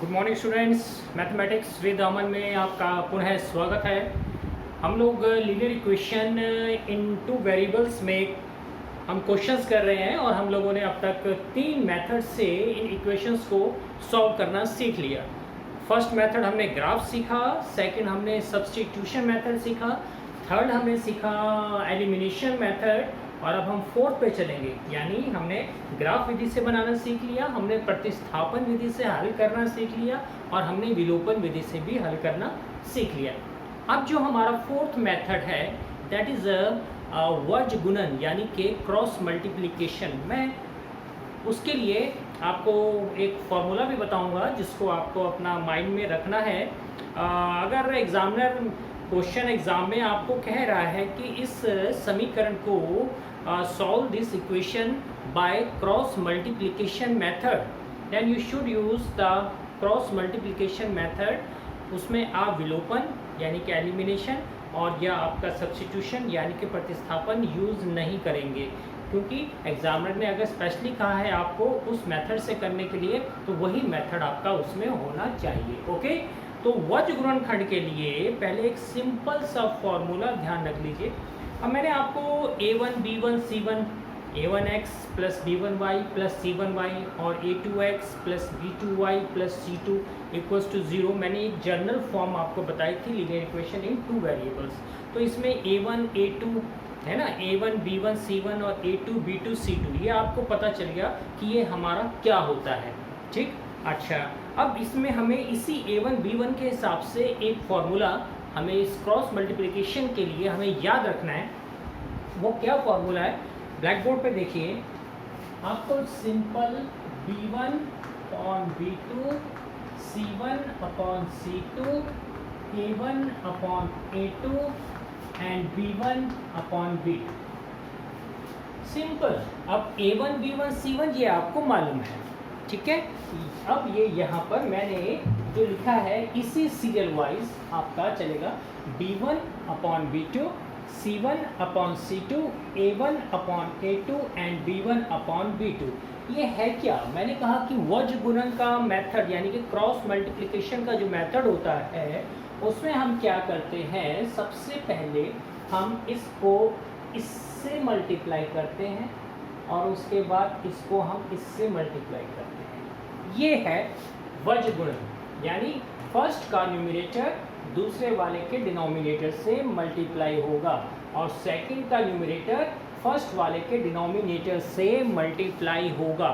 Good morning students. Mathematics with Aman में आपका पुनः स्वागत है। हम लोग linear equation in two variables में हम क्वेश्चंस कर रहे हैं और हम लोगों ने अब तक 3 मेथड से इन इक्वेशंस को सॉल्व करना सीख लिया। फर्स्ट मेथड हमने ग्राफ सीखा, सेकंड हमने सब्स्टिट्यूशन मेथड सीखा, थर्ड हमने सीखा एलिमिनेशन मेथड और अब हम फोर्थ पे चलेंगे। यानी हमने ग्राफ विधि से बनाना सीख लिया, हमने प्रतिस्थापन विधि से हल करना सीख लिया और हमने विलोपन विधि से भी हल करना सीख लिया। अब जो हमारा फोर्थ मेथड है दैट इज़ वर्ज गुणन यानी कि क्रॉस मल्टीप्लिकेशन। मैं उसके लिए आपको एक फॉर्मूला भी बताऊंगा जिसको आपको अपना माइंड में रखना है। अगर एग्जामिनर क्वेश्चन एग्जाम में आपको कह रहा है कि इस समीकरण को solve this equation by cross multiplication method, then you should use the cross multiplication method. उसमें आप विलोपन यानी कि एलिमिनेशन और या आपका सब्स्टिट्यूशन यानी कि प्रतिस्थापन यूज़ नहीं करेंगे, क्योंकि एग्जामिनर ने अगर स्पेशली कहा है आपको उस मेथड से करने के लिए तो वही मेथड आपका उसमें होना चाहिए। ओके, तो वज गुणनखंड के लिए पहले एक सिंपल सा फॉर्मूला ध्यान रख लीजिए। अब मैंने आपको a1 b1 c1 a1x plus b1y plus c1y और a2x plus b2y plus c2 equals to 0 मैंने एक जनरल फॉर्म आपको बताई थी linear equation in two variables. तो इसमें a1 a2 है ना, a1 b1 c1 और a2 b2 c2, ये आपको पता चल गया कि ये हमारा क्या होता है। ठीक, अच्छा, अब इसमें हमें इसी a1 b1 के हिसाब से एक फॉर्मूला हमें इस क्रॉस मल्टीप्लिकेशन के लिए हमें याद रखना है। वो क्या फॉर्मूला है, ब्लैक बोर्ड पे देखिए। आपको simple b1 upon b2 c1 upon c2 a1 upon a2 and b1 upon b2 simple. अब a1 b1 c1 ये आपको मालूम है, ठीक है। अब ये यहाँ पर मैंने जो लिखा है इसी सीरियल वाइज आपका चलेगा b1 upon b2 c1 upon c2 a1 upon a2 and b1 upon b2। ये है क्या, मैंने कहा कि वज गुणन का मेथड यानी कि क्रॉस मल्टीप्लिकेशन का जो मेथड होता है उसमें हम क्या करते हैं, सबसे पहले हम इसको इससे मल्टीप्लाई करते हैं और उसके बाद इसको हम इससे मल्टीप्लाई करते हैं। ये है वज गुणन, यानी फर्स्ट का न्यूमरेटर दूसरे वाले के डिनोमिनेटर से मल्टीप्लाई होगा और सेकंड का न्यूमरेटर फर्स्ट वाले के डिनोमिनेटर से मल्टीप्लाई होगा।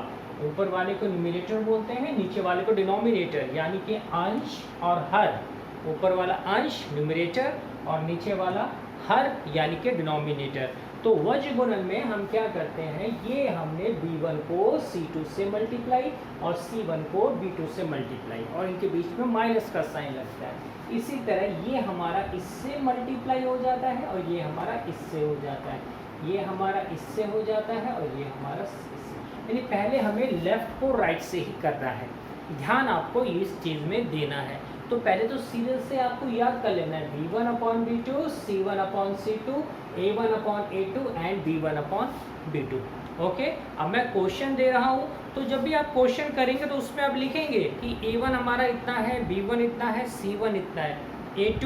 ऊपर वाले को न्यूमरेटर बोलते हैं, नीचे वाले को डिनोमिनेटर, यानी कि अंश और हर। ऊपर वाला अंश न्यूमरेटर और नीचे वाला हर यानी कि डिनोमिनेटर। तो वज गुणन में हम क्या करते हैं, ये हमने b1 को c2 से मल्टीप्लाई और c1 को b2 से मल्टीप्लाई और इनके बीच में माइनस का साइन लगता है। इसी तरह ये हमारा इससे मल्टीप्लाई हो जाता है और ये हमारा इससे हो जाता है, ये हमारा इससे हो जाता है और ये हमारा इससे। यानी पहले हमें लेफ्ट को राइट से ही करना है, ध्यान आपको इस चीज़ में देना है। तो पहले तो सीरियल से आपको याद कर लेना है b1 upon b2 c1 upon c2 a1 upon a2 and b1 upon b2। Okay, अब मैं क्वेश्चन दे रहा हूँ तो जब भी आप क्वेश्चन करेंगे तो उसमें आप लिखेंगे कि a1 हमारा इतना है, b1 इतना है, c1 इतना है, a2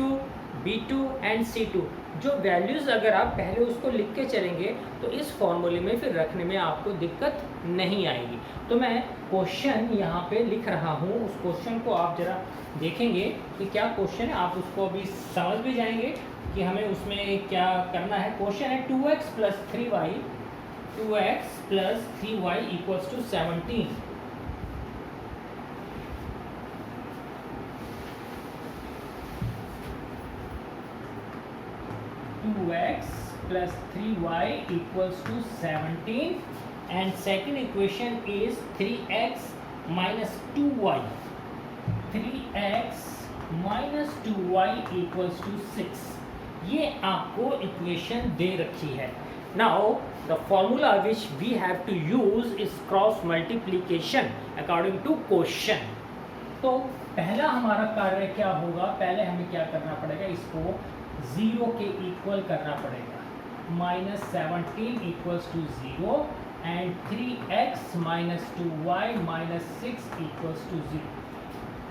b2 एंड c2। जो वैल्यूज़ अगर आप पहले उसको लिख के चलेंगे तो इस फॉर्मूले में फिर रखने में आपको दिक्कत नहीं आएगी। तो मैं क्वेश्चन यहाँ पे लिख रहा हूँ, उस क्वेश्चन को आप जरा देखेंगे कि क्या क्वेश्चन है, आप उसको अभी समझ भी जाएंगे कि हमें उसमें क्या करना है। क्वेश्चन है 2x plus 3y equals to 17। 2x plus 3y equals to 17 and second equation is 3x minus 2y. 3x minus 2y equals to 6। ये आपको इक्वेशन दे रखी है। Now the formula which we have to use is cross multiplication according to question। तो पहला हमारा कार्य क्या होगा, पहले हमें क्या करना पड़ेगा, इसको 0 के इक्वल करना पड़ेगा। -17 equals to 0 and 3x - 2y - 6 equals to 0।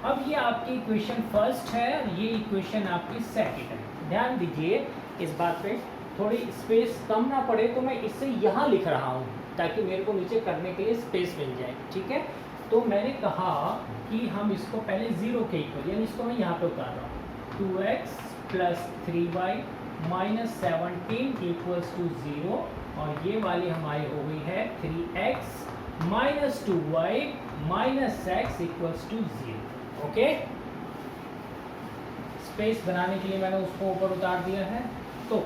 अब ये आपकी इक्वेशन फर्स्ट है और ये इक्वेशन आपकी सेकंड है। ध्यान दीजिए इस बात पे, थोड़ी स्पेस कम ना पड़े तो मैं इसे यहाँ लिख रहा हूँ ताकि मेरे को नीचे करने के लिए स्पेस मिल जाए, ठीक है। तो मैंने कहा कि हम इसको पहले 0 के इक्वल, यानी इसको मैं यहाँ पे उतार रहा हूँ, 2x + 3y - 17 इक्वल्स टू 0, और ये वाली हमारी हो गई है 3x - 2y - x equals to 0। Okay, space बनाने के लिए मैंने उसको ऊपर उतार दिया है। तो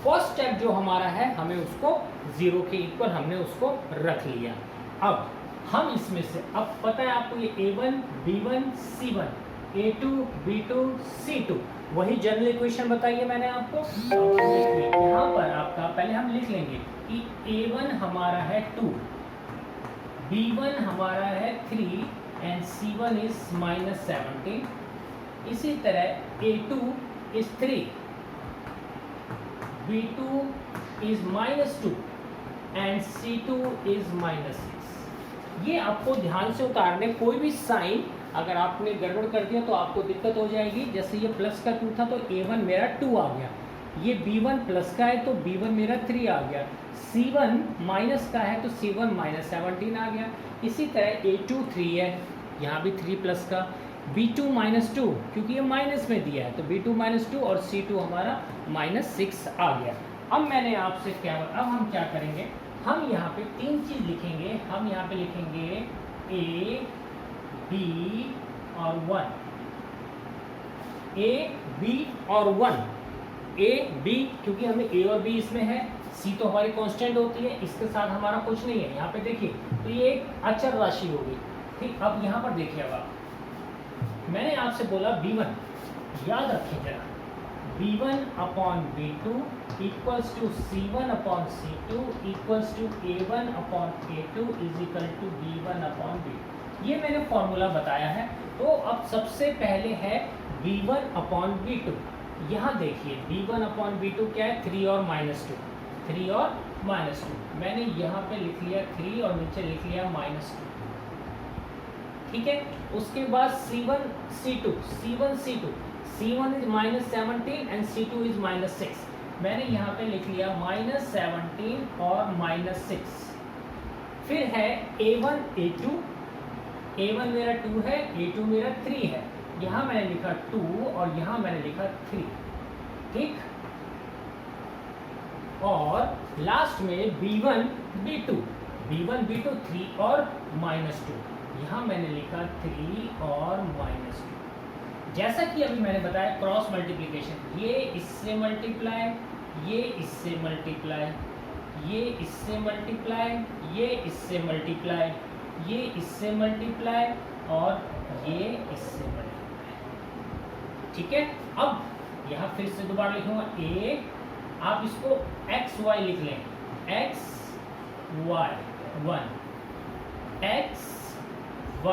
फर्स्ट स्टेप जो हमारा है, हमें उसको 0 के इक्वल हमने उसको रख लिया। अब हम इसमें से, अब पता है आपको ये a1 b1 c1 a2 b2 c2 वही जनरल इक्वेशन बताइए मैंने आपको। यहाँ पर आपका पहले हम लिख लेंगे कि a1 हमारा है 2, b1 हमारा है 3 एंड c1 इज -17। इसी तरह a2 is 3, b2 is -2 and c2 is -6। ये आपको ध्यान से उतारने, कोई भी साइन अगर आपने गड़बड़ कर दिया तो आपको दिक्कत हो जाएगी। जैसे ये प्लस का 2 था तो a1 मेरा 2 आ गया, ये b1 प्लस का है तो b1 मेरा 3 आ गया, c1 माइनस का है तो c1 -17 आ गया। इसी तरह a2 3 है, यहाँ भी 3 प्लस का, b2 -2 क्योंकि ये माइनस में दिया है तो b2 -2 और c2 हमारा -6 आ गया। अब मैंने आपसे क्या, अब हम क्या करेंगे, हम यहाँ पे 3 चीज़ लिखेंगे। हम यहाँ पे लिखेंगे a, b और 1, a, b और 1, a, b क्योंकि हमें a और b इसमें है, c तो हमारी कांस्टेंट होती है, इसके साथ हमारा कुछ नहीं है। यहाँ पे देखिए तो ये एक अचर राशि होगी, ठीक। अब यहाँ पर देखिए, अब मैंने आपसे बोला b1, याद रखिए जरा, b1/b2 equals to c1/c2 equals to a1/a2 is equal to b1/b2। ये मैंने फॉर्मूला बताया है। तो अब सबसे पहले है b1/b2। यहाँ देखिए b1/b2 क्या है, 3 और -2, 3 और -2। मैंने यहाँ पे लिख लिया 3 और नीचे लिख लिया -2, ठीक है। उसके बाद c1 c2, c1 c2, c1 is -17 and c2 is -6। मैंने यहाँ पे लिख लिया -17 और -6। फिर है a1 a2, a1 मेरा 2 है, a2 मेरा 3 है। यहाँ मैंने लिखा 2 और यहाँ मैंने लिखा 3, ठीक। और लास्ट में b1 b2, b1 b2 3 और -2। यहाँ मैंने लिखा 3 और -2। जैसा कि अभी मैंने बताया क्रॉस मल्टीप्लिकेशन, ये इससे मल्टीप्लाई, ये इससे मल्टीप्लाई, ये इससे मल्टीप्लाई, ये इससे मल्टीप्लाई, ये इससे मल्टीप्लाई और ये इससे मल्टीप्लाई, ठीक है। अब यहाँ फिर से दोबारा लिखूंगा a, आप इसको x y लिख लें, x y 1, x y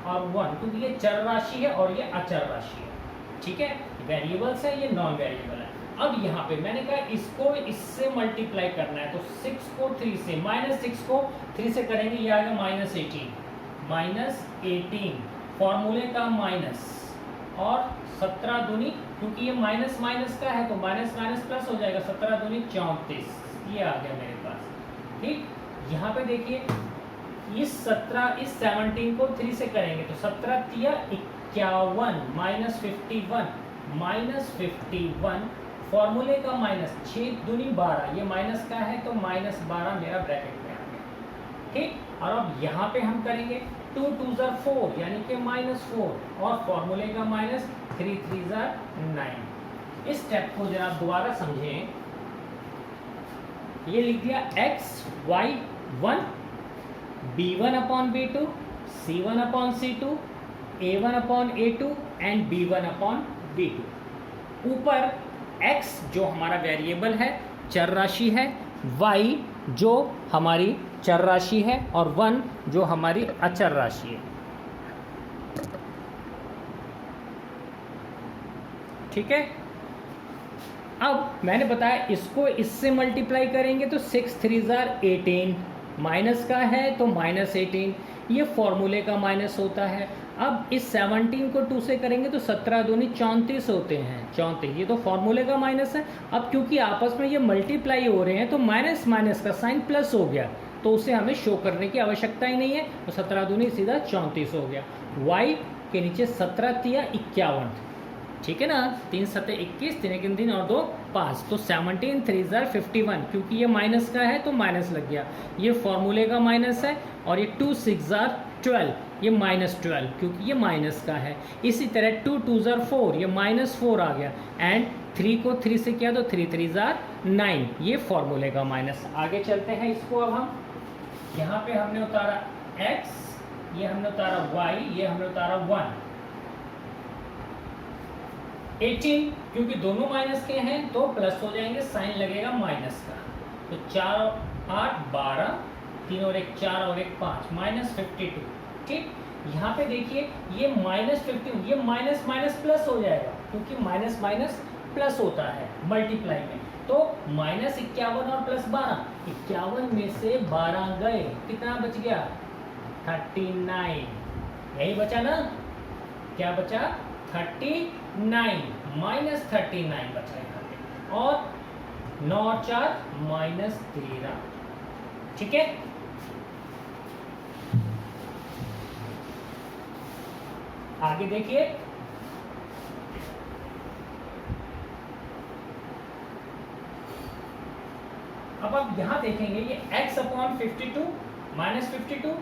और 1, क्योंकि ये चर राशि है और ये अचर राशि है, ठीक है। वेरिएबल्स है, ये नॉन वेरिएबल है। अब यहाँ पे मैंने कहा इसको इससे मल्टीप्लाई करना है, तो 6 को 3 से, -6 को 3 से करेंगे, ये आएगा -18, फॉर्मूले का माइनस, और 17 दूनी, क्योंकि ये माइनस माइनस का है तो माइनस माइनस प्लस हो जाएगा, 17 दूनी 34, ये आ गया मेरे पास, ठीक। यहाँ पे देखिए इस 17 इस 17 को 3 से करेंगे तो 17 तिया 51 -51 फॉर्मूले का माइनस, 6 दूनी 12, ये माइनस का है तो -12 मेरा ब्रैकेट में आ गया, ठीक। और अब यहाँ पे हम करेंगे 2 2 4 यानी कि -4 और फॉर्मूले का माइनस, 3 3 9। इस स्टेप को जरा दोबारा समझें। ये लिख दिया x y 1, b1/b2, c1/c2, a1/a2 and b1/b2। ऊपर x जो हमारा वेरिएबल है, चर राशि है, y जो हमारी चर राशि है और 1 जो हमारी अचर राशि है, ठीक है। अब मैंने बताया इसको इससे मल्टीप्लाई करेंगे तो 6 3 18, माइनस का है तो -18, ये फॉर्मूले का माइनस होता है। अब इस 17 को 2 से करेंगे तो 17 दूनी 34 होते हैं, 34, ये तो फॉर्मूले का माइनस है। अब क्योंकि आपस में ये मल्टीप्लाई हो रहे हैं तो माइनस माइनस का साइन प्लस हो गया, तो उसे हमें शो करने की आवश्यकता ही नहीं है, तो 17 दूनी सीधा 34 हो गया। y के नीचे 17 तिया 51, ठीक है ना, 3 सत्ते 21, 3 3 और 2 5, तो 17 3 51, क्योंकि ये माइनस का है तो माइनस लग गया, ये फॉर्मूले का माइनस है। और ये 2 6 12, ये -12 क्योंकि ये माइनस का है। इसी तरह 2 2 4, ये -4 आ गया। एंड 3 को 3 से किया तो 3 3 9, ये फॉर्मूले का माइनस। आगे चलते हैं इसको। अब हम यहाँ पे हमने उतारा x, ये हमने उतारा y, ये हमने उतारा 1। 18 क्योंकि दोनों माइनस के हैं तो प्लस हो जाएंगे, साइन लगेगा माइनस का, तो 4 8 12, 3 और 1 4 और 1 5, -52। ठीक, यहाँ पे देखिए ये -50, ये माइनस माइनस प्लस हो जाएगा क्योंकि माइनस माइनस प्लस होता है मल्टीप्लाई में, तो -51 और +12, 51 में से 12 गए, कितना बच गया 39, यही बचा ना, क्या बचा 39, -39 बचा यहाँ पे, और 9 और 4 -13, ठीक है। आगे देखिए, अब आप यहां देखेंगे ये x/52 -52,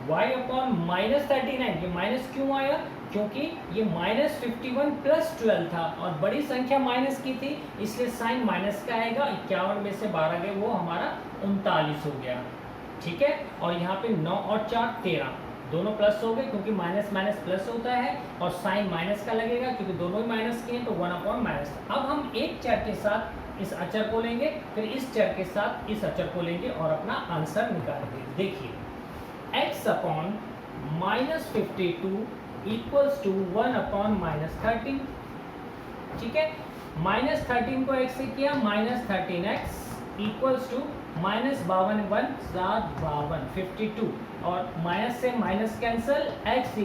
y/-39, ये माइनस क्यों आया, क्योंकि ये -51 + 12 था और बड़ी संख्या माइनस की थी, इसलिए साइन माइनस का आएगा। 51 में से 12 गए, वो हमारा 39 हो गया, ठीक है। और यहाँ पे 9 और 4 13, दोनों प्लस हो गए क्योंकि माइनस माइनस प्लस होता है, और साइन माइनस का लगेगा क्योंकि दोनों ही माइनस के हैं, तो 1/-। अब हम एक चर के साथ इस अचर को लेंगे, फिर इस चर के साथ इस अचर को लेंगे और अपना आंसर निकालेंगे। देखिए x/-52 = 1/-13, ठीक है। -13 को x से किया, -13x = -52 52, और माइनस से माइनस कैंसिल, x =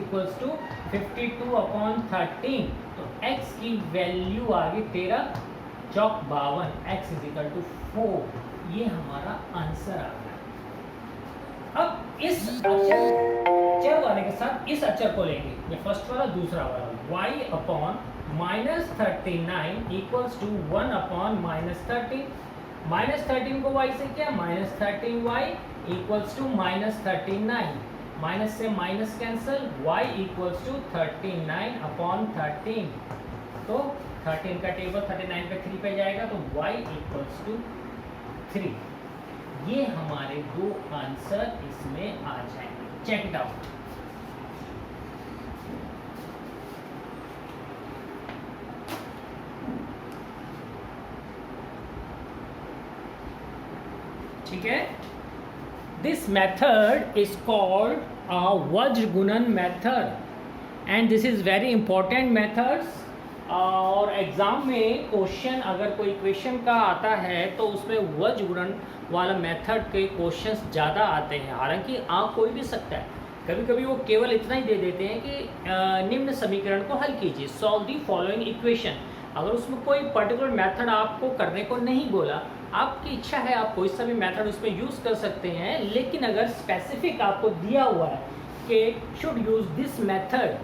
52/13, तो x की वैल्यू आ गई 13 चौक 52, x = 4, ये हमारा आंसर आ गया। अब इस अचर वाले के साथ इस अचर को लेंगे, ये फर्स्ट वाला, दूसरा वाला, y/-39 = 1/-13, -13 को y से किया, -13y = -39, माइनस से माइनस कैंसिल, y = 39/13, तो 13 का टेबल 39 पे 3 पे जाएगा, तो y = 3। ये हमारे दो आंसर इसमें आ जाएंगे, चेक इट आउट। ठीक है, this method is called a वज्र गुणन method and this is very important methods. और एग्ज़ाम में क्वेश्चन अगर कोई इक्वेशन का आता है तो उसमें वज्र गुणन वाला मेथड के क्वेश्चंस ज़्यादा आते हैं। हालांकि आ कोई भी सकता है, कभी कभी वो केवल इतना ही दे देते हैं कि निम्न समीकरण को हल कीजिए, सॉल्व दी फॉलोइंग इक्वेशन। अगर उसमें कोई पर्टिकुलर मेथड आपको करने को नहीं बोला, आपकी इच्छा है आप कोई सा भी मेथड उसमें यूज़ कर सकते हैं, लेकिन अगर स्पेसिफिक आपको दिया हुआ है कि शुड यूज़ दिस मेथड,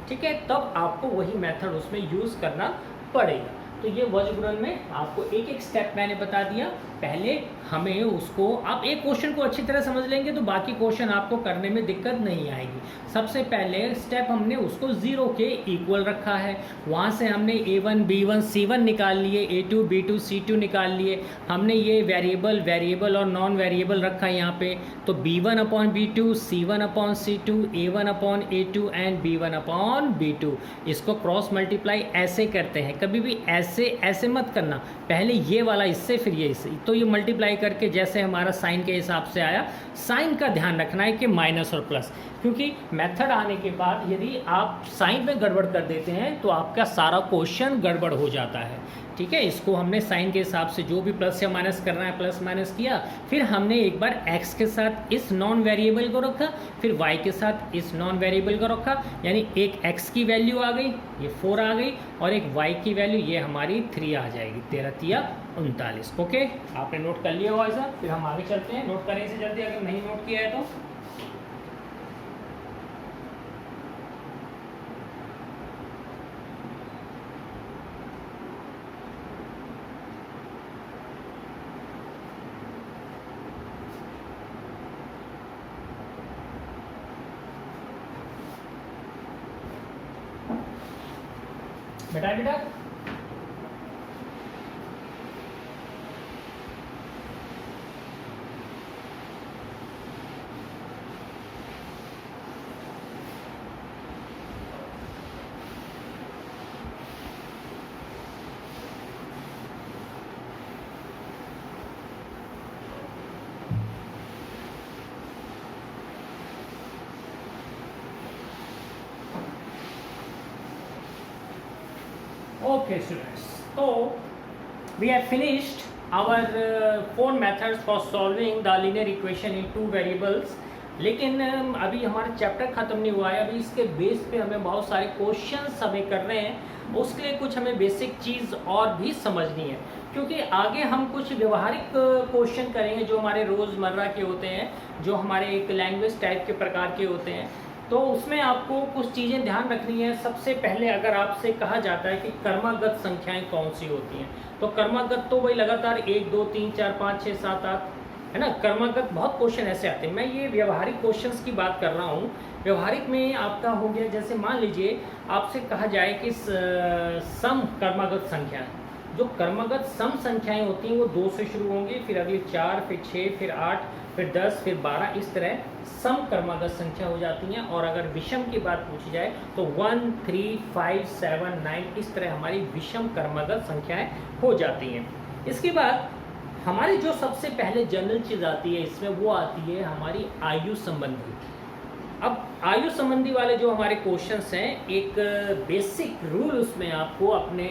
ठीक है, तब आपको वही मेथड उसमें यूज़ करना पड़ेगा। तो ये वज्र गुणन में आपको एक एक स्टेप मैंने बता दिया। पहले हमें उसको, आप एक क्वेश्चन को अच्छी तरह समझ लेंगे तो बाकी क्वेश्चन आपको करने में दिक्कत नहीं आएगी। सबसे पहले स्टेप हमने उसको 0 के इक्वल रखा है, वहाँ से हमने a1 b1 c1 निकाल लिए, a2 b2 c2 निकाल लिए। हमने ये वेरिएबल और नॉन वेरिएबल रखा यहाँ पे, तो b1/b2 c1/c2 a1/a2 and b1/b2। इसको क्रॉस मल्टीप्लाई ऐसे करते हैं, कभी भी ऐसे ऐसे ऐसे मत करना, पहले ये वाला इससे फिर ये इससे, तो ये मल्टीप्लाई करके जैसे हमारा साइन के हिसाब से आया, साइन का ध्यान रखना है कि माइनस और प्लस, क्योंकि मेथड आने के बाद यदि आप साइन में गड़बड़ कर देते हैं तो आपका सारा क्वेश्चन गड़बड़ हो जाता है। ठीक है, इसको हमने साइन के हिसाब से जो भी प्लस या माइनस करना है प्लस माइनस किया, फिर हमने एक बार x के साथ इस नॉन वेरिएबल को रखा, फिर y के साथ इस नॉन वेरिएबल को रखा, यानी एक x की वैल्यू आ गई, ये 4 आ गई, और एक y की वैल्यू ये हमारी 3 आ जाएगी, 13 तिया 39। ओके, आपने नोट कर लिया होगा ऐसा। फिर हम आगे चलते हैं, नोट करने से जल्दी, अगर नहीं नोट किया है तो। बेटा Okay students, so we have finished our 4 methods for solving the linear equation in 2 variables। लेकिन अभी हमारा चैप्टर ख़त्म नहीं हुआ है, अभी इसके बेस पे हमें बहुत सारे क्वेश्चंस हमें करने हैं, उसके लिए कुछ हमें बेसिक चीज़ और भी समझनी है, क्योंकि आगे हम कुछ व्यवहारिक क्वेश्चन करेंगे जो हमारे रोज़मर्रा के होते हैं, जो हमारे एक लैंग्वेज टाइप के प्रकार के होते हैं, तो उसमें आपको कुछ चीज़ें ध्यान रखनी है। सबसे पहले अगर आपसे कहा जाता है कि कर्मगत संख्याएं कौन सी होती हैं, तो कर्मगत तो वही लगातार 1 2 3 4 5 6 7 8 है ना, कर्मगत बहुत क्वेश्चन ऐसे आते हैं। मैं ये व्यवहारिक क्वेश्चंस की बात कर रहा हूँ। व्यवहारिक में आपका हो गया, जैसे मान लीजिए आपसे कहा जाए कि सम कर्मगत संख्या, जो कर्मगत सम संख्याएं होती हैं वो 2 से शुरू होंगी, फिर अगली 4, फिर 6, फिर 8, फिर 10, फिर 12, इस तरह सम कर्मगत संख्या हो जाती हैं। और अगर विषम की बात पूछी जाए तो 1 3 5 7 9 इस तरह हमारी विषम कर्मगत संख्याएं हो जाती हैं। इसके बाद हमारी जो सबसे पहले जनरल चीज़ आती है इसमें, वो आती है हमारी आयु संबंधी। अब आयु संबंधी वाले जो हमारे क्वेश्चंस हैं, एक बेसिक रूल उसमें आपको अपने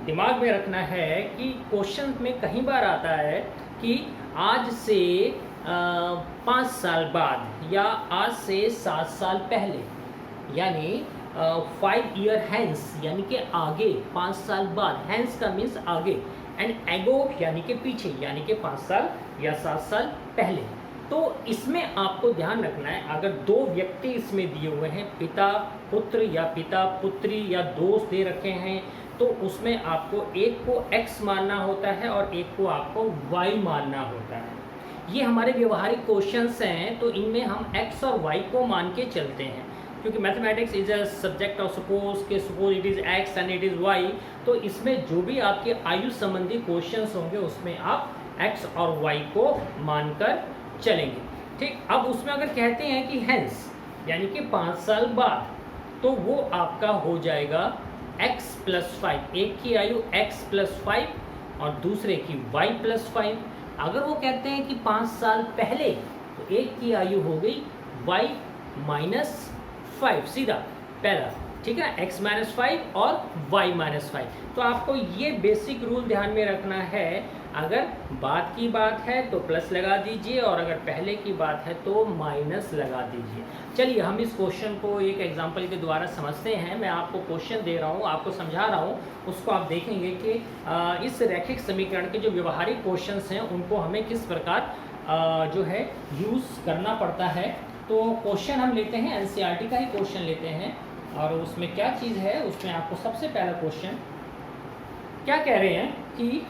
दिमाग में रखना है कि क्वेश्चन में कहीं बार आता है कि आज से 5 साल बाद या आज से 7 साल पहले, यानी 5 ईयर हैंस, यानी कि आगे 5 साल बाद, हैंस का मीन्स आगे, एंड एगो यानी कि पीछे, यानी कि 5 साल या 7 साल पहले। तो इसमें आपको ध्यान रखना है, अगर 2 व्यक्ति इसमें दिए हुए हैं, पिता पुत्र या पिता पुत्री या दोस्त दे रखे हैं, तो उसमें आपको एक को x मानना होता है और एक को आपको y मानना होता है। ये हमारे व्यवहारिक क्वेश्चंस हैं, तो इनमें हम x और y को मान के चलते हैं, क्योंकि mathematics is a subject of suppose it is x and it is y। तो इसमें जो भी आपके आयु संबंधी क्वेश्चंस होंगे उसमें आप x और y को मानकर चलेंगे। ठीक, अब उसमें अगर कहते हैं कि हेंस यानी कि 5 साल बाद, तो वो आपका हो जाएगा x + 5, एक की आयु x + 5 और दूसरे की y + 5। अगर वो कहते हैं कि 5 साल पहले, तो एक की आयु हो गई y - 5, सीधा पहला, ठीक है, x - 5 और y - 5। तो आपको ये बेसिक रूल ध्यान में रखना है, अगर बाद की बात है तो प्लस लगा दीजिए और अगर पहले की बात है तो माइनस लगा दीजिए। चलिए हम इस क्वेश्चन को एक एग्जांपल के द्वारा समझते हैं। मैं आपको क्वेश्चन दे रहा हूँ, आपको समझा रहा हूँ, उसको आप देखेंगे कि इस रैखिक समीकरण के जो व्यवहारिक क्वेश्चंस हैं उनको हमें किस प्रकार जो है यूज़ करना पड़ता है। तो क्वेश्चन हम लेते हैं, एनसीईआरटी का ही क्वेश्चन लेते हैं, और उसमें क्या चीज़ है, उसमें आपको सबसे पहला क्वेश्चन क्या कह रहे हैं कि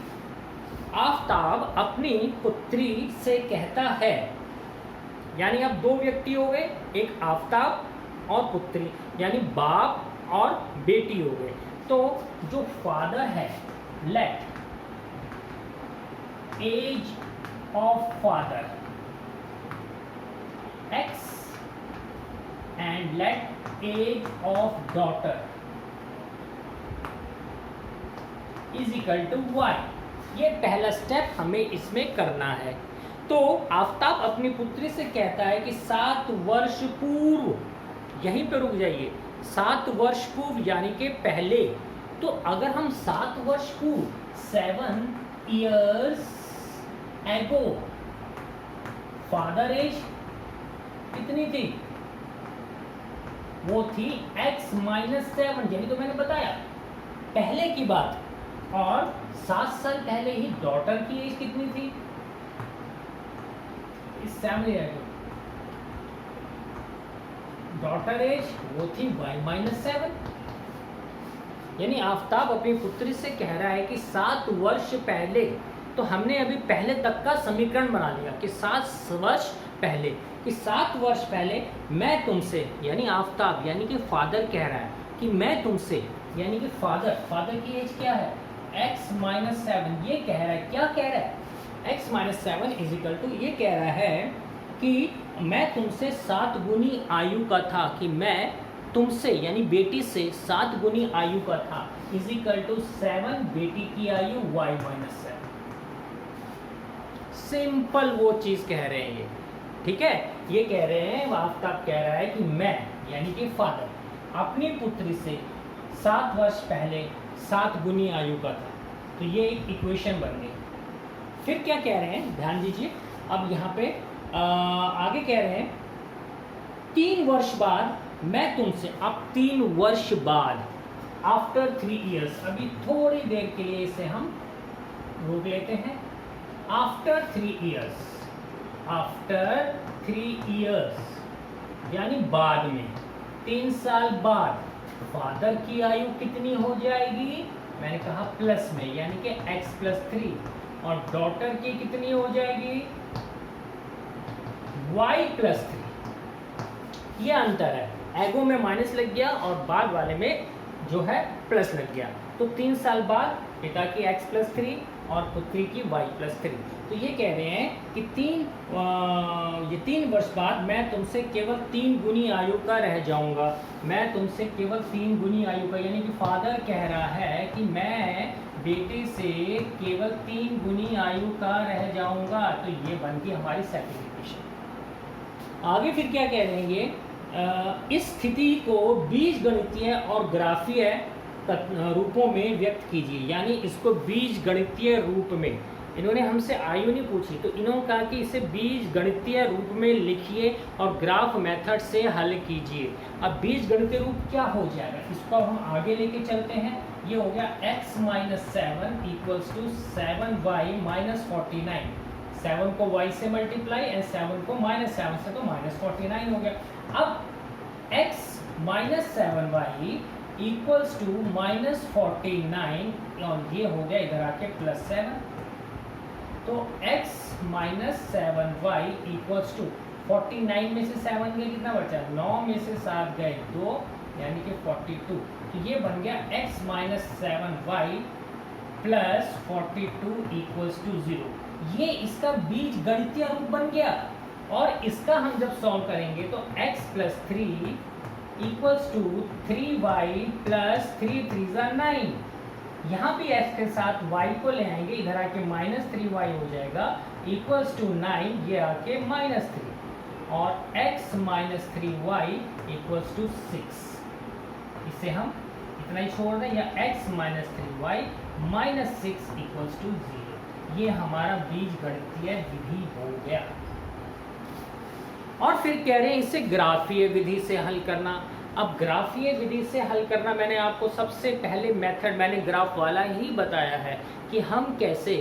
आफताब अपनी पुत्री से कहता है, यानी अब 2 व्यक्ति हो गए, एक आफताब और पुत्री, यानी बाप और बेटी हो गए। तो जो फादर है, let age of father x and let age of daughter is equal to y. ये पहला स्टेप हमें इसमें करना है। तो आफताब अपनी पुत्री से कहता है कि 7 वर्ष पूर्व, यहीं पे रुक जाइए, 7 वर्ष पूर्व यानी कि पहले। तो अगर हम 7 वर्ष पूर्व 7 years ago, फादर एज कितनी थी? वो थी x माइनस 7, यही तो मैंने बताया पहले की बात। और 7 साल पहले ही डॉटर की एज कितनी थी? इस 7 years ago डॉटर एज वो थी y माइनस 7। यानी आफताब अपनी पुत्री से कह रहा है कि 7 वर्ष पहले, तो हमने अभी पहले तक का समीकरण बना लिया कि 7 वर्ष पहले, कि 7 वर्ष पहले मैं तुमसे, यानी आफताब यानी कि फादर कह रहा है कि मैं तुमसे, यानी कि फादर की एज क्या है? x minus 7। ये कह रहा है, क्या कह रहा है? x minus 7 is equal to, ये कह रहा है कि मैं तुमसे 7 गुनी आयु का था, कि मैं तुमसे यानी बेटी से 7 गुनी आयु का था, इज इक्वल टू 7 बेटी की आयु y माइनस 7। सिंपल वो चीज कह रहे हैं ये, ठीक है। ये कह रहे हैं, आफताब कह रहा है कि मैं यानी कि फादर अपनी पुत्री से 7 वर्ष पहले 7 गुनी आयु का था। तो ये एक इक्वेशन बन गई। फिर क्या कह रहे हैं, ध्यान दीजिए। अब यहाँ पे आगे कह रहे हैं 3 वर्ष बाद मैं तुमसे, अब 3 वर्ष बाद, आफ्टर 3 years, अभी थोड़ी देर के लिए इसे हम रोक लेते हैं। आफ्टर 3 years, आफ्टर 3 years यानी बाद में, 3 साल बाद फादर की आयु कितनी हो जाएगी? मैंने कहा प्लस में, यानी कि x प्लस 3, और डॉटर की कितनी हो जाएगी? y plus 3। ये अंतर है, एगो में माइनस लग गया और बाद वाले में जो है प्लस लग गया। तो 3 साल बाद पिता की x प्लस 3 और पुत्री की y प्लस 3। तो ये कह रहे हैं कि 3 वर्ष बाद मैं तुमसे केवल 3 गुनी आयु का रह जाऊंगा। मैं तुमसे केवल 3 गुनी आयु का, यानी कि फादर कह रहा है कि मैं बेटे से केवल 3 गुनी आयु का रह जाऊंगा। तो ये बन गई हमारी सिंपलीफिकेशन। आगे फिर क्या कह रहे हैं ये, इस स्थिति को बीजगणितीय और ग्राफीय रूपों में व्यक्त कीजिए। यानी इसको बीजगणितीय रूप में, इन्होंने हमसे आयु नहीं पूछी, तो इन्होंने कहा कि इसे बीजगणितीय रूप में लिखिए और ग्राफ मेथड से हल कीजिए। अब बीजगणितीय रूप क्या हो जाएगा, इसको हम आगे लेके चलते हैं। ये हो गया x minus 7 equals to 7y minus 49। 7 को y से मल्टीप्लाई एंड 7 को माइनस 7 से, तो माइनस 49 हो गया। अब x minus 7y equals to minus 49, और ये हो गया इधर आके प्लस 7। तो x minus 7y equals to 49 में से 7 गए, कितना बचा? 9 में से 7 गए 2, यानी कि 42। तो ये बन गया x minus 7y plus 42 equals to 0। ये इसका बीज गणितीय रूप बन गया। और इसका हम जब सॉल्व करेंगे तो x plus 3 equals to 3y plus 3 3 9। यहाँ भी x के साथ y को ले आएंगे, इधर आके माइनस 3y हो जाएगा इक्वल्स टू 9, ये आके माइनस 3, और x minus 3y equals to 6। इसे हम इतना ही छोड़ दें, या x minus 3y minus 6 equals to 0। ये हमारा बीजगणितीय विधि हो गया। और फिर कह रहे हैं इसे ग्राफीय विधि से हल करना। अब ग्राफीय विधि से हल करना, मैंने आपको सबसे पहले मेथड मैंने ग्राफ वाला ही बताया है कि हम कैसे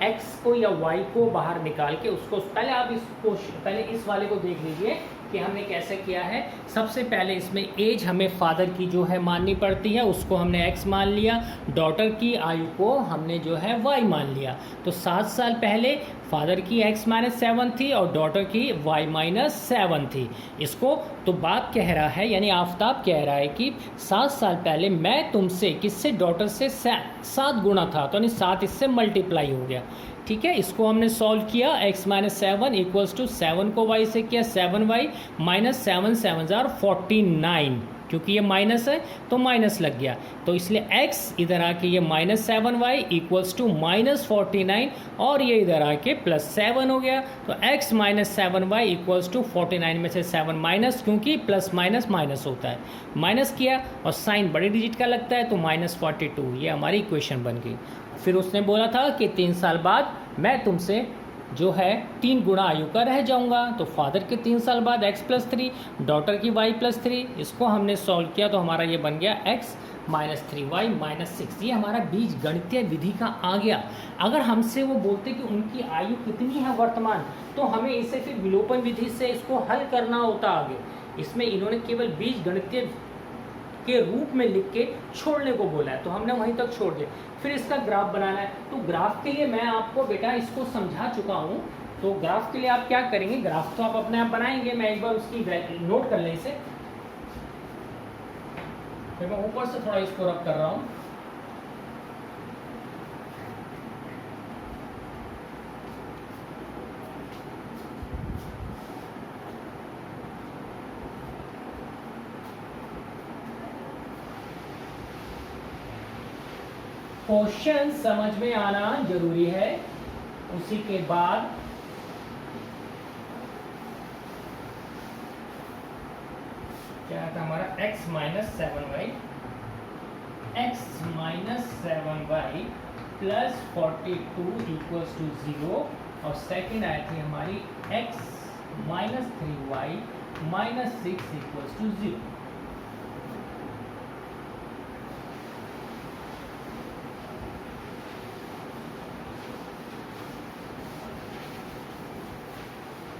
x को या y को बाहर निकाल के उसको, पहले इस वाले को देख लीजिए कि हमने कैसे किया है। सबसे पहले इसमें एज हमें फादर की जो है माननी पड़ती है, उसको हमने x मान लिया। डॉटर की आयु को हमने जो है y मान लिया। तो 7 साल पहले फादर की x माइनस 7 थी और डॉटर की y माइनस 7 थी। इसको तो बात कह रहा है, यानी आफताब कह रहा है कि 7 साल पहले मैं तुमसे, किससे? डॉटर से 7 गुना था, तो यानी 7 इससे मल्टीप्लाई हो गया। ठीक है, इसको हमने सॉल्व किया। x माइनस 7 इक्वल्स टू 7 को y से किया 7y माइनस 7 7 जार 49। क्योंकि ये माइनस है तो माइनस लग गया, तो इसलिए x इधर आके ये -7y इक्वल्स टू -49 और ये इधर आके +7 हो गया। तो x -7y इक्वल्स टू 49 में से 7 माइनस, क्योंकि प्लस माइनस माइनस होता है, माइनस किया और साइन बड़े डिजिट का लगता है तो -42, ये हमारी इक्वेशन बन गई। फिर उसने बोला था कि 3 साल बाद मैं तुमसे जो है 3 गुना आयु का रह जाऊंगा। तो फादर के 3 साल बाद x+3, डॉटर की y+3, इसको हमने सॉल्व किया तो हमारा ये बन गया x -3y-6। ये हमारा बीज गणितीय विधि का आ गया। अगर हमसे वो बोलते कि उनकी आयु कितनी है वर्तमान, तो हमें इसे फिर विलोपन विधि से इसको हल करना होता आगे। इसमें इन्होंने केवल बीज गणितीय के रूप में लिख के छोड़ने को बोला है, तो हमने वहीं तक छोड़ दिया। फिर इसका ग्राफ बनाना है, तो ग्राफ के लिए मैं आपको बेटा इसको समझा चुका हूँ। तो ग्राफ के लिए आप क्या करेंगे, ग्राफ तो आप अपने आप बनाएंगे, मैं एक बार उसकी नोट कर लें इसे, फिर मैं ऊपर से थोड़ा इसको रब कर रहा हूँ। क्वेश्चन समझ में आना जरूरी है। उसी के बाद क्या था हमारा x -7y plus 42 equals to 0, और सेकेंड आई थी हमारी x -3y-6 इक्वल्स टू 0।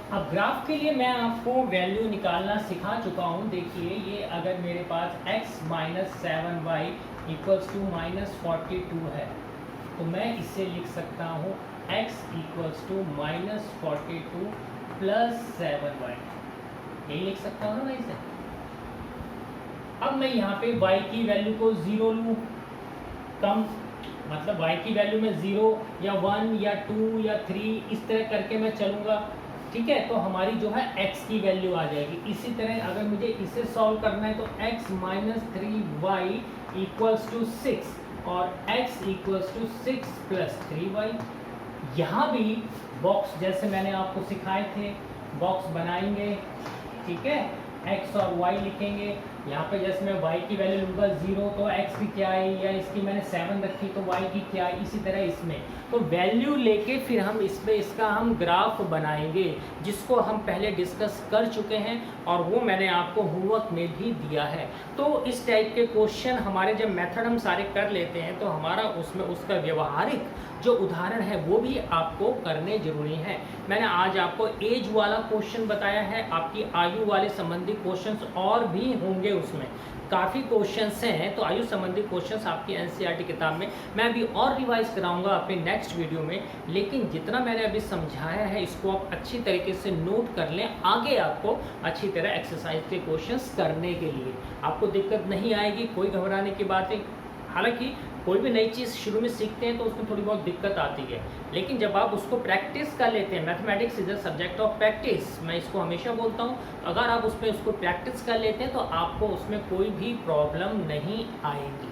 अब ग्राफ के लिए मैं आपको वैल्यू निकालना सिखा चुका हूँ। देखिए ये अगर मेरे पास x -7y इक्वल्स टू -42 है, तो मैं इसे लिख सकता हूँ x equals to -42 plus 7y, यही लिख सकता हूँ ना इसे। अब मैं यहाँ पे y की वैल्यू को 0 लूँ, कम मतलब y की वैल्यू में 0 या 1 या 2 या 3 इस तरह करके मैं चलूँगा, ठीक है। तो हमारी जो है x की वैल्यू आ जाएगी। इसी तरह अगर मुझे इसे सॉल्व करना है तो x -3y इक्वल्स टू 6 और x equals to 6 plus 3y। यहाँ भी बॉक्स जैसे मैंने आपको सिखाए थे, बॉक्स बनाएंगे, ठीक है, x और y लिखेंगे। यहाँ पे जैसे मैं y की वैल्यू लूँगा 0 तो x की क्या है, या इसकी मैंने 7 रखी तो y की क्या है, इसी तरह इसमें तो वैल्यू लेके फिर हम इसमें इसका हम ग्राफ बनाएंगे, जिसको हम पहले डिस्कस कर चुके हैं और वो मैंने आपको होमवर्क में भी दिया है। तो इस टाइप के क्वेश्चन हमारे जब मेथड हम सारे कर लेते हैं तो हमारा उसमें उसका व्यवहारिक जो उदाहरण है वो भी आपको करने जरूरी है। मैंने आज आपको एज वाला क्वेश्चन बताया है, आपकी आयु वाले संबंधी क्वेश्चंस और भी होंगे, उसमें काफ़ी क्वेश्चंस हैं। तो आयु संबंधी क्वेश्चंस आपकी एनसीईआरटी किताब में मैं अभी और रिवाइज कराऊंगा अपने नेक्स्ट वीडियो में, लेकिन जितना मैंने अभी समझाया है इसको आप अच्छी तरीके से नोट कर लें, आगे आपको अच्छी तरह एक्सरसाइज के क्वेश्चंस करने के लिए आपको दिक्कत नहीं आएगी, कोई घबराने की बात है। हालांकि कोई भी नई चीज़ शुरू में सीखते हैं तो उसमें थोड़ी बहुत दिक्कत आती है, लेकिन जब आप उसको प्रैक्टिस कर लेते हैं, mathematics is a subject of practice, मैं इसको हमेशा बोलता हूँ। अगर आप उसमें उसको प्रैक्टिस कर लेते हैं तो आपको उसमें कोई भी प्रॉब्लम नहीं आएगी,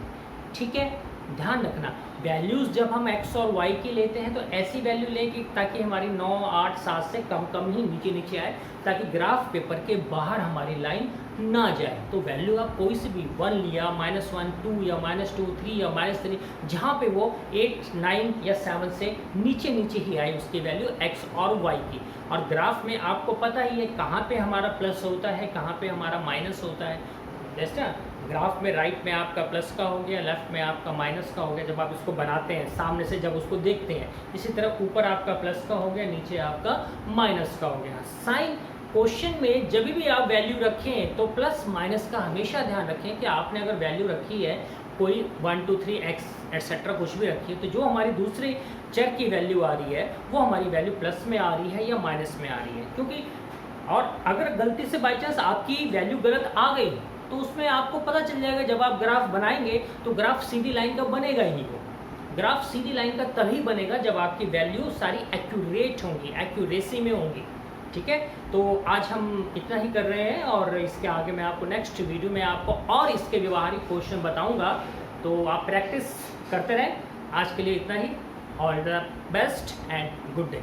ठीक है। ध्यान रखना, वैल्यूज़ जब हम x और y की लेते हैं तो ऐसी वैल्यू लें कि ताकि हमारी 9, 8, 7 से कम कम ही नीचे नीचे आए, ताकि ग्राफ पेपर के बाहर हमारी लाइन ना जाए। तो वैल्यू आप कोई से भी 1 लिया, -1, 2 या -2, 3 या -3, जहाँ पे वो 8, 9 या 7 से नीचे नीचे ही आए उसकी वैल्यू x और y की। और ग्राफ में आपको पता ही है कहाँ पे हमारा प्लस होता है, कहाँ पे हमारा माइनस होता है। जैसे ना ग्राफ में राइट में आपका प्लस का हो गया, लेफ्ट में आपका माइनस का हो गया जब आप इसको बनाते हैं सामने से, जब उसको देखते हैं। इसी तरह ऊपर आपका प्लस का हो गया, नीचे आपका माइनस का हो गया। साइन क्वेश्चन में जब भी आप वैल्यू रखें तो प्लस माइनस का हमेशा ध्यान रखें कि आपने अगर वैल्यू रखी है कोई 1, 2, 3 x एट्सेट्रा कुछ भी रखी है, तो जो हमारी दूसरे चर की वैल्यू आ रही है वो हमारी वैल्यू प्लस में आ रही है या माइनस में आ रही है। क्योंकि और अगर गलती से बाई चांस आपकी वैल्यू गलत आ गई तो उसमें आपको पता चल जाएगा, जब आप ग्राफ बनाएंगे तो ग्राफ सीधी लाइन का बनेगा ही नहीं। वो ग्राफ सीधी लाइन का तभी बनेगा जब आपकी वैल्यू सारी एक्यूरेट होंगी, एक्यूरेसी में होंगी, ठीक है, तो आज हम इतना ही कर रहे हैं और इसके आगे मैं आपको नेक्स्ट वीडियो में आपको और इसके व्यवहारिक क्वेश्चन बताऊंगा, तो आप प्रैक्टिस करते रहें। आज के लिए इतना ही। All the best and good day.